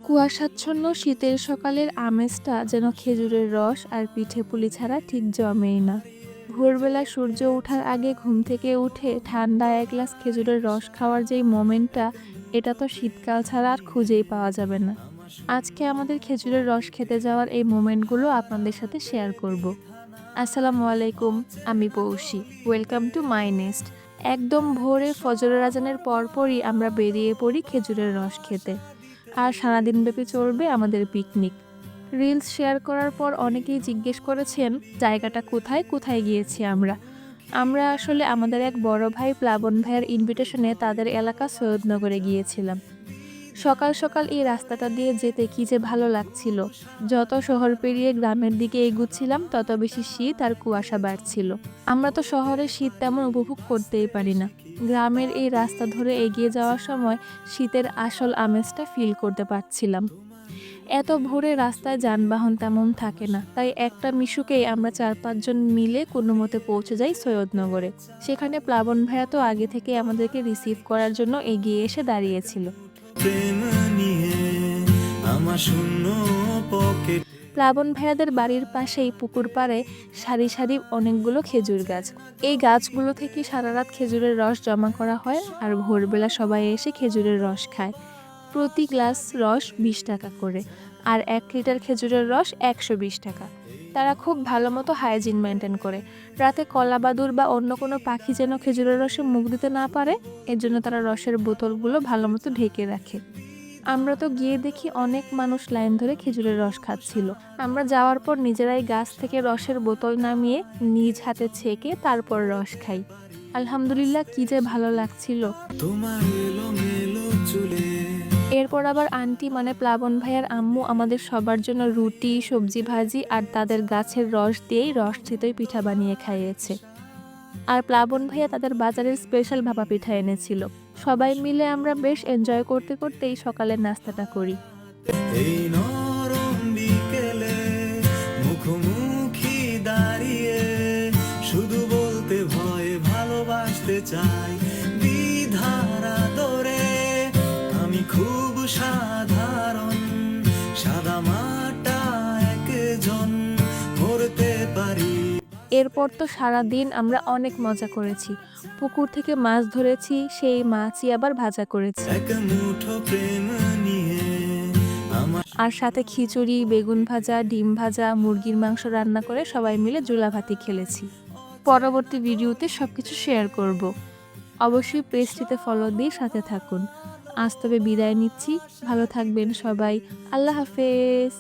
কুয়াশাচ্ছন্ন শীতের সকালের আমেজটা যেন খেজুরের রস আর পিঠে পুলি ছাড়া ঠিক জমেই না। ভোরবেলা সূর্য ওঠার আগে ঘুম থেকে উঠে ঠান্ডা এক গ্লাস খেজুরের রস খাওয়ার যেই মোমেন্টটা, এটা তো শীতকাল ছাড়া আর খুঁজেই পাওয়া যাবে না। আজকে আমাদের খেজুরের রস খেতে যাওয়ার এই মোমেন্টগুলো আপনাদের সাথে শেয়ার করব। আসসালামু আলাইকুম, আমি Poushi. Welcome to my nest. একদম ভোরে ফজরের আজানের পরপরই আমরা বেরিয়ে পড়ি খেজুরের রস খেতে। আর সারাদিনব্যাপী চলবে আমাদের পিকনিক। রিলস শেয়ার করার পর অনেকেই জিজ্ঞেস করেছেন জায়গাটা কোথায়, কোথায় গিয়েছি আমরা। আমরা আসলে আমাদের এক বড় ভাই প্লাবন ভাইয়ের ইনভিটেশনে তাদের এলাকা সৈয়দনগরে গিয়েছিলাম। সকাল সকাল এই রাস্তাটা দিয়ে যেতে কি যে ভালো লাগছিল। যত শহর পেরিয়ে গ্রামের দিকে এগুচ্ছিলাম তত বেশি শীত আর কুয়াশা বাড়ছিল। আমরা তো শহরে শীত তেমন উপভোগ করতেই পারি না। গ্রামের এই রাস্তা ধরে এগিয়ে যাওয়ার সময় শীতের আসল আমেজটা ফিল করতে পারছিলাম। এত ভোরে রাস্তায় যানবাহন তেমন থাকে না, তাই একটা মিশুকেই আমরা 4-5 জন মিলে কোনো মতে পৌঁছে যাই সৈয়দনগরে। সেখানে প্লাবন ভাইয়া তো আগে থেকে আমাদেরকে রিসিভ করার জন্য এগিয়ে এসে দাঁড়িয়েছিল। প্লাবন ভাইয়াদের বাড়ির পাশেই পুকুর পাড়ে সারি সারি অনেকগুলো খেজুর গাছ। এই গাছগুলো থেকে সারা রাত খেজুরের রস জমা করা হয় আর ভোরবেলা সবাই এসে খেজুরের রস খায়। প্রতি গ্লাস রস 20 টাকা করে, আর 1 লিটার খেজুরের রস 120 টাকা। তারা খুব ভালো মতো হাইজিন মেনটেন করে। রাতে কলাবাদুর বা অন্য কোনো পাখি যেন খেজুরের রসে মুখ দিতে না পারে, এর জন্য তারা রসের বোতলগুলো ভালো মতো ঢেকে রাখে। আমরা তো গিয়ে দেখি অনেক মানুষ লাইন ধরে খেজুরের রস খাচ্ছিল। আমরা যাওয়ার পর নিজেরাই গাছ থেকে রসের বোতল নামিয়ে নিজ হাতে ছেঁকে তারপর রস খাই। আলহামদুলিল্লাহ, কি যে ভালো লাগছিল। এরপর আবার আন্টি মানে প্লাবন ভাইয়ার আম্মু আমাদের সবার জন্য রুটি, সবজি ভাজি আর তাদের গাছের রস দিয়েই রস চিতই পিঠা বানিয়ে খাইয়েছে। আর প্লাবন ভাইয়া তাদের বাজারের স্পেশাল ভাপা পিঠা এনেছিল। সবাই মিলে আমরা বেশ এনজয় করতে করতেই সকালের নাস্তাটা করি। এই নরম বিকেলে মুখোমুখি দাঁড়িয়ে শুধু বলতে ভয় ভালোবাসতে চাই বিধার আদরে। আমি খুব সাধারণ, সাদা মাটা একজন করতে পারি। এরপর তো সারাদিন আমরা অনেক মজা করেছি। পুকুর থেকে মাছ ধরেছি, সেই মাছই আবার ভাজা করেছি। এক মুঠো প্রেম নিয়ে আর সাথে খিচুড়ি, বেগুন ভাজা, ডিম ভাজা, মুরগির মাংস রান্না করে সবাই মিলে জুলাভাতি খেলেছি। পরবর্তী ভিডিওতে সবকিছু শেয়ার করব। অবশ্যই পেজটিতে ফলো দিয়ে সাথে থাকুন। আজ তবে বিদায় নিচ্ছি। ভালো থাকবেন সবাই। আল্লাহ হাফেজ।